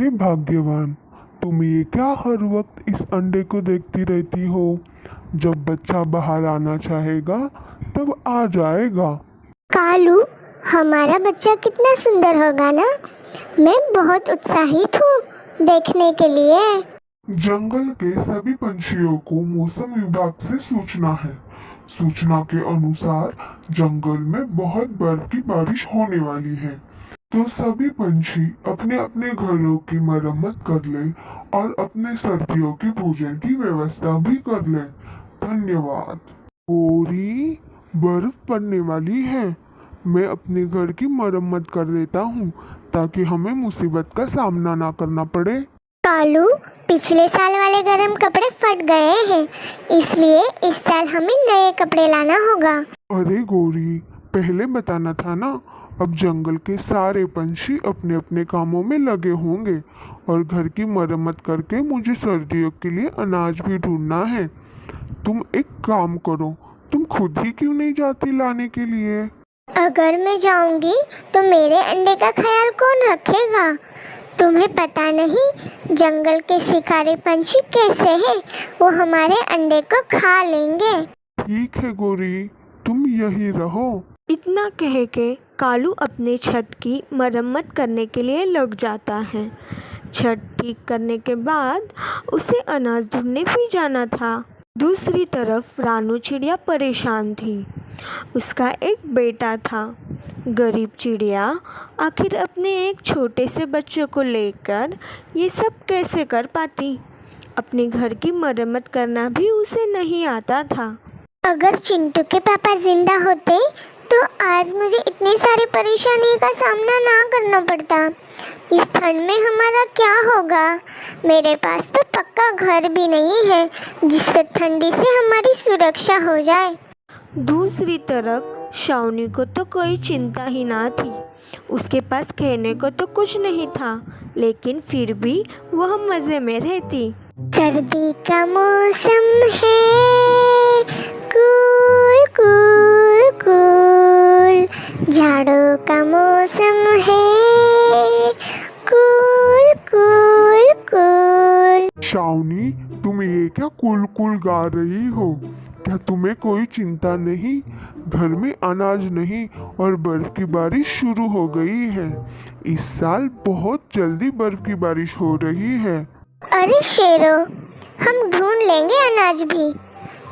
अरे भाग्यवान, तुम ये क्या हर वक्त इस अंडे को देखती रहती हो? जब बच्चा बाहर आना चाहेगा तब आ जाएगा। कालू, हमारा बच्चा कितना सुंदर होगा ना। मैं बहुत उत्साहित हूँ देखने के लिए। जंगल के सभी पंछियों को मौसम विभाग से सूचना है। सूचना के अनुसार जंगल में बहुत बर्फ की बारिश होने वाली है, तो सभी पंछी अपने अपने घरों की मरम्मत कर लें और अपने सर्दियों के भोजन की व्यवस्था भी कर लें। धन्यवाद। गोरी, बर्फ पड़ने वाली है। मैं अपने घर की मरम्मत कर देता हूँ ताकि हमें मुसीबत का सामना ना करना पड़े। कालू, पिछले साल वाले गर्म कपड़े फट गए हैं, इसलिए इस साल हमें नए कपड़े लाना होगा। अरे गोरी, पहले बताना था ना। अब जंगल के सारे पंछी अपने अपने कामों में लगे होंगे और घर की मरम्मत करके मुझे सर्दियों के लिए अनाज भी ढूंढना है। तुम एक काम करो, तुम खुद ही क्यों नहीं जाती लाने के लिए? अगर मैं जाऊंगी तो मेरे अंडे का ख्याल कौन रखेगा? तुम्हें पता नहीं जंगल के शिकारी पंछी कैसे हैं, वो हमारे अंडे को खा लेंगे। ठीक है गोरी, तुम यही रहो। इतना कह के कालू अपने छत की मरम्मत करने के लिए लग जाता है। छत ठीक करने के बाद उसे अनाज ढूंढने भी जाना था। दूसरी तरफ रानू चिड़िया परेशान थी। उसका एक बेटा था। गरीब चिड़िया आखिर अपने एक छोटे से बच्चे को लेकर ये सब कैसे कर पाती? अपने घर की मरम्मत करना भी उसे नहीं आता था। अगर चिंटू के पापा जिंदा होते तो आज मुझे इतनी सारी परेशानी का सामना ना करना पड़ता। इस ठंड में हमारा क्या होगा? मेरे पास तो पक्का घर भी नहीं है जिससे ठंडी से हमारी सुरक्षा हो जाए। दूसरी तरफ शावनी को तो कोई चिंता ही ना थी। उसके पास खाने को तो कुछ नहीं था, लेकिन फिर भी वह मज़े में रहती। सर्दी का मौसम है, कूल कूल कूल। झाड़ों का मौसम है, कूल कूल कूल। शावनी, तुम ये क्या कुल कुल गा रही हो? क्या तुम्हें कोई चिंता नहीं? घर में अनाज नहीं और बर्फ की बारिश शुरू हो गई है। इस साल बहुत जल्दी बर्फ की बारिश हो रही है। अरे शेरो, हम ढूंढ लेंगे अनाज भी।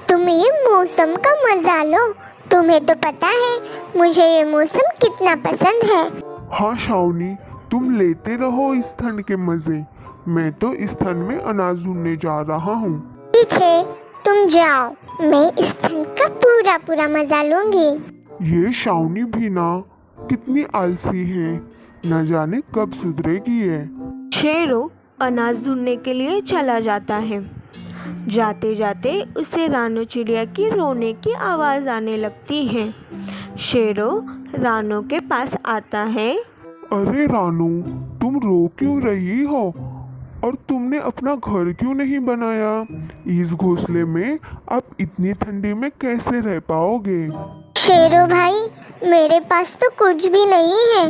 तुम ये मौसम का मजा लो। तुम्हें तो पता है मुझे ये मौसम कितना पसंद है। हाँ शावनी, तुम लेते रहो इस ठंड के मजे। मैं तो इस ठंड में अनाज ढूंढने जा रहा हूँ। ठीक है, तुम जाओ, मैं इस ठंड का पूरा पूरा मजा लूंगी। ये शावनी भी ना कितनी आलसी है, न जाने कब सुधरेगी ये। शेरो अनाज ढूंढने के लिए चला जाता है। जाते जाते उसे रानू चिड़िया की रोने की आवाज़ आने लगती है। शेरो रानू के पास आता है। अरे रानू, तुम रो क्यों रही हो? और तुमने अपना घर क्यों नहीं बनाया? इस घोंसले में आप इतनी ठंडी में कैसे रह पाओगे? शेरो भाई, मेरे पास तो कुछ भी नहीं है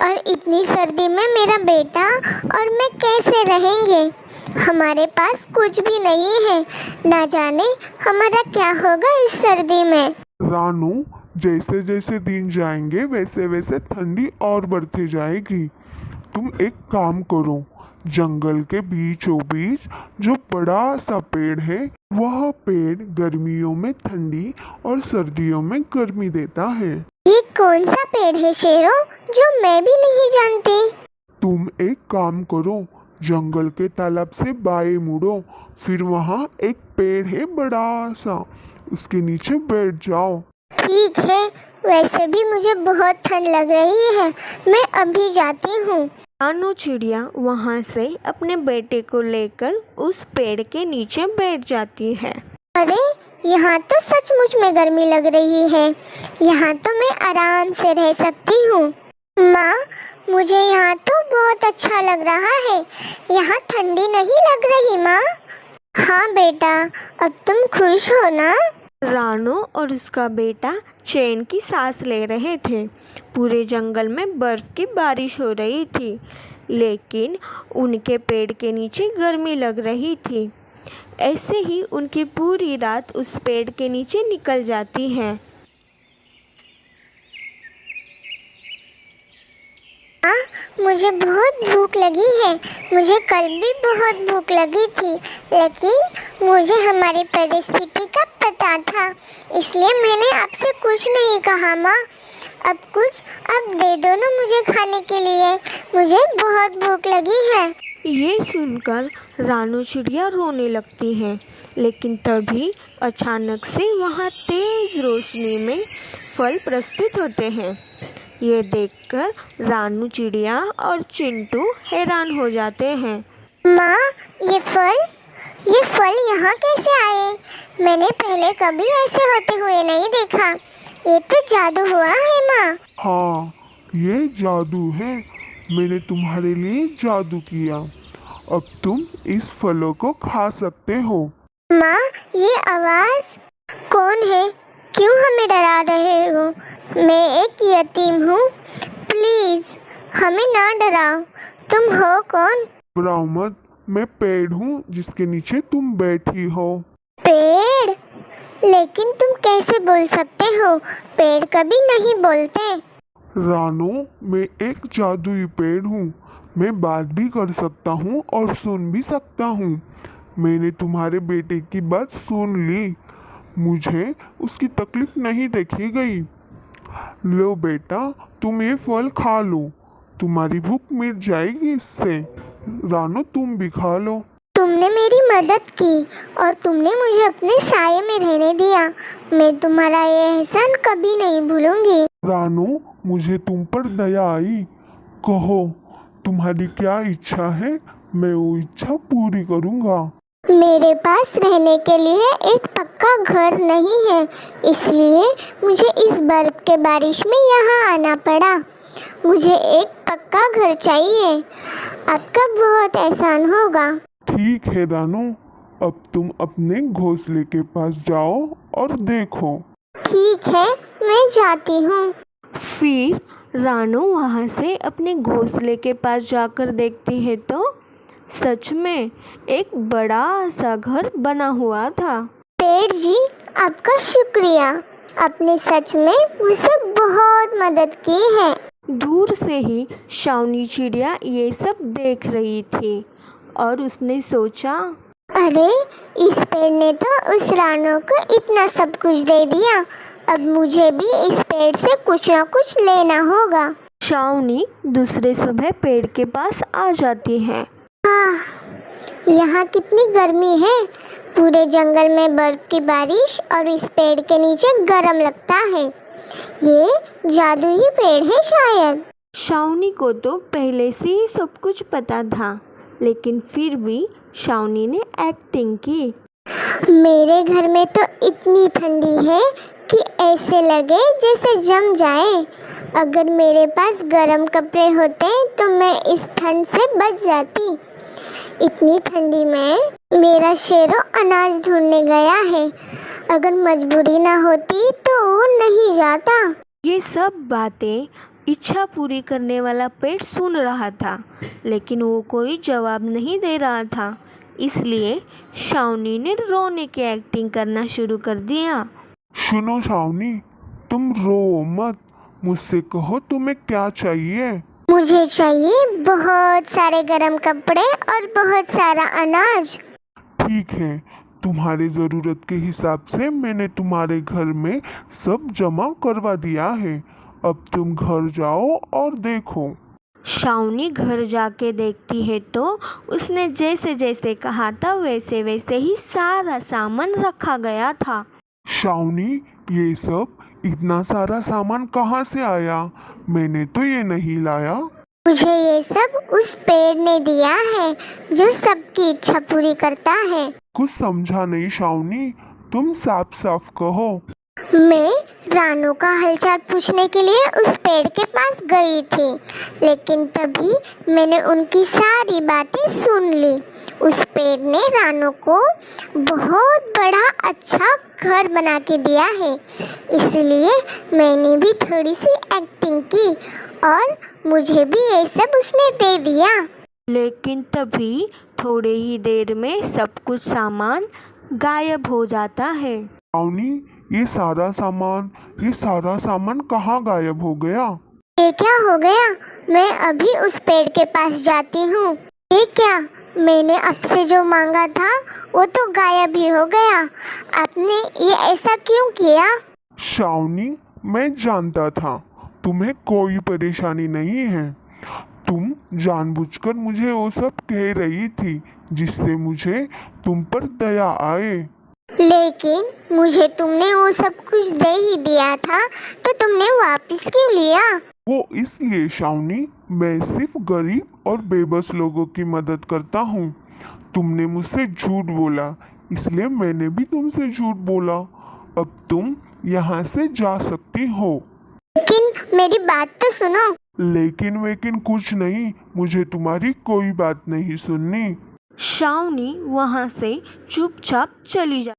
और इतनी सर्दी में मेरा बेटा और मैं कैसे रहेंगे? हमारे पास कुछ भी नहीं है, ना जाने हमारा क्या होगा इस सर्दी में। रानू, जैसे जैसे दिन जाएंगे वैसे वैसे ठंडी और बढ़ती जाएगी। तुम एक काम करो, जंगल के बीचों बीच जो बड़ा सा पेड़ है, वह पेड़ गर्मियों में ठंडी और सर्दियों में गर्मी देता है। ये कौन सा पेड़ है शेरो, जो मैं भी नहीं जानती? तुम एक काम करो, जंगल के तालाब से बाएं मुड़ो, फिर वहाँ एक पेड़ है बड़ा सा, उसके नीचे बैठ जाओ। ठीक है, वैसे भी मुझे बहुत ठंड लग रही है, मैं अभी जाती हूँ। रानू चिड़िया वहाँ से अपने बेटे को लेकर उस पेड़ के नीचे बैठ जाती है। अरे, यहाँ तो सचमुच में गर्मी लग रही है। यहाँ तो मैं आराम से रह सकती हूँ। माँ, मुझे यहाँ तो बहुत अच्छा लग रहा है। यहाँ ठंडी नहीं लग रही माँ। हाँ बेटा, अब तुम खुश हो ना? रानू और उसका बेटा चैन की सांस ले रहे थे। पूरे जंगल में बर्फ की बारिश हो रही थी, लेकिन उनके पेड़ के नीचे गर्मी लग रही थी। ऐसे ही उनकी पूरी रात उस पेड़ के नीचे निकल जाती है। मुझे बहुत भूख लगी है। मुझे कल भी बहुत भूख लगी थी, लेकिन मुझे हमारी परिस्थिति का पता था, इसलिए मैंने आपसे कुछ नहीं कहा। माँ, अब दे दो ना मुझे खाने के लिए, मुझे बहुत भूख लगी है। ये सुनकर रानू चिड़िया रोने लगती है, लेकिन तभी अचानक से वहाँ तेज रोशनी में फल प्रस्तुत होते हैं। ये देखकर रानू चिड़िया और चिंटू हैरान हो जाते हैं। माँ, ये फल यहाँ कैसे आए? मैंने पहले कभी ऐसे होते हुए नहीं देखा। ये तो जादू हुआ है माँ। हाँ, ये जादू है। मैंने तुम्हारे लिए जादू किया। अब तुम इस फलों को खा सकते हो। माँ, ये आवाज़ कौन है? क्यों हमें डरा रहे हो? मैं एक यतीम हूँ, प्लीज़ हमें ना डराओ। तुम हो कौन? ब्राह्मण, मैं पेड़ हूँ जिसके नीचे तुम बैठी हो। पेड़? लेकिन तुम कैसे बोल सकते हो? पेड़ कभी नहीं बोलते। रानू, मैं एक जादुई पेड़ हूँ। मैं बात भी कर सकता हूँ और सुन भी सकता हूँ। मैंने तुम्हारे बेटे की बात सुन ली। मुझे उसकी तकलीफ नहीं देखी गई। लो बेटा, तुम ये फल खा लो, तुम्हारी भूख मिट जाएगी इससे। रानू, तुम भी खा लो। तुमने मेरी मदद की और तुमने मुझे अपने साये में रहने दिया। मैं तुम्हारा ये एहसान कभी नहीं भूलूंगी। रानू, मुझे तुम पर दया आई। कहो, तुम्हारी क्या इच्छा है? मैं वो इच्छा पूरी करूँगा। मेरे पास रहने के लिए एक पक्का घर नहीं है, इसलिए मुझे इस बर्फ के बारिश में यहाँ आना पड़ा। मुझे एक पक्का घर चाहिए। आपका बहुत एहसान होगा। ठीक है रानू, अब तुम अपने घोंसले के पास जाओ और देखो। ठीक है, मैं जाती हूँ। फिर रानू वहाँ से अपने घोंसले के पास जाकर देखती है तो सच में एक बड़ा सा घर बना हुआ था। पेड़ जी, आपका शुक्रिया। आपने सच में मुझसे बहुत मदद की है। दूर से ही शावनी चिड़िया ये सब देख रही थी और उसने सोचा, अरे, इस पेड़ ने तो उस रानू को इतना सब कुछ दे दिया। अब मुझे भी इस पेड़ से कुछ ना कुछ लेना होगा। शावनी दूसरे सुबह पेड़ के पास आ जाती है। यहाँ कितनी गर्मी है। पूरे जंगल में बर्फ की बारिश और इस पेड़ के नीचे गरम लगता है। ये जादुई पेड़ है शायद। शावनी को तो पहले से ही सब कुछ पता था, लेकिन फिर भी शावनी ने एक्टिंग की। मेरे घर में तो इतनी ठंडी है कि ऐसे लगे जैसे जम जाए। अगर मेरे पास गर्म कपड़े होते तो मैं इस ठंड से बच जाती। इतनी ठंडी में मेरा शेरों अनाज ढूंढने गया है। अगर मजबूरी ना होती तो वो नहीं जाता। ये सब बातें इच्छा पूरी करने वाला पेड़ सुन रहा था, लेकिन वो कोई जवाब नहीं दे रहा था। इसलिए शावनी ने रोने की एक्टिंग करना शुरू कर दिया। सुनो शावनी, तुम रो मत। मुझसे कहो तुम्हें क्या चाहिए। मुझे चाहिए बहुत सारे गरम कपड़े और बहुत सारा अनाज। ठीक है, तुम्हारे ज़रूरत के हिसाब से मैंने तुम्हारे घर में सब जमा करवा दिया है। अब तुम घर जाओ और देखो। शावनी घर जाके देखती है तो उसने जैसे जैसे कहा था वैसे वैसे ही सारा सामान रखा गया था। शावनी, ये सब इतना सारा सामान कहाँ से आया? मैंने तो ये नहीं लाया। मुझे ये सब उस पेड़ ने दिया है जो सबकी इच्छा पूरी करता है। कुछ समझा नहीं शावनी, तुम साफ साफ कहो। मैं रानू का हालचाल पूछने के लिए उस पेड़ के पास गई थी, लेकिन तभी मैंने उनकी सारी बातें सुन ली। उस पेड़ ने रानू को बहुत बड़ा अच्छा घर बना के दिया है, इसलिए मैंने भी थोड़ी सी एक्टिंग की और मुझे भी ये सब उसने दे दिया। लेकिन तभी थोड़े ही देर में सब कुछ सामान गायब हो जाता है। श्रावणी, ये सारा सामान कहाँ गायब हो गया? ये क्या हो गया? मैं अभी उस पेड़ के पास जाती हूँ। ये क्या, मैंने आपसे जो मांगा था वो तो गायब ही हो गया। आपने ये ऐसा क्यों किया? श्रावणी, मैं जानता था तुम्हें कोई परेशानी नहीं है। तुम जानबूझकर मुझे वो सब कह रही थी जिससे मुझे तुम पर दया आए। लेकिन मुझे तुमने वो सब कुछ दे ही दिया था, तो तुमने वापस क्यों लिया? वो इसलिए श्रावणी, मैं सिर्फ गरीब और बेबस लोगों की मदद करता हूँ। तुमने मुझसे झूठ बोला, इसलिए मैंने भी तुमसे झूठ बोला। अब तुम यहाँ से जा सकती हो। लेकिन मेरी बात तो सुनो। लेकिन कुछ नहीं, मुझे तुम्हारी कोई बात नहीं सुननी। श्रावणी वहाँ से चुपचाप चली जाती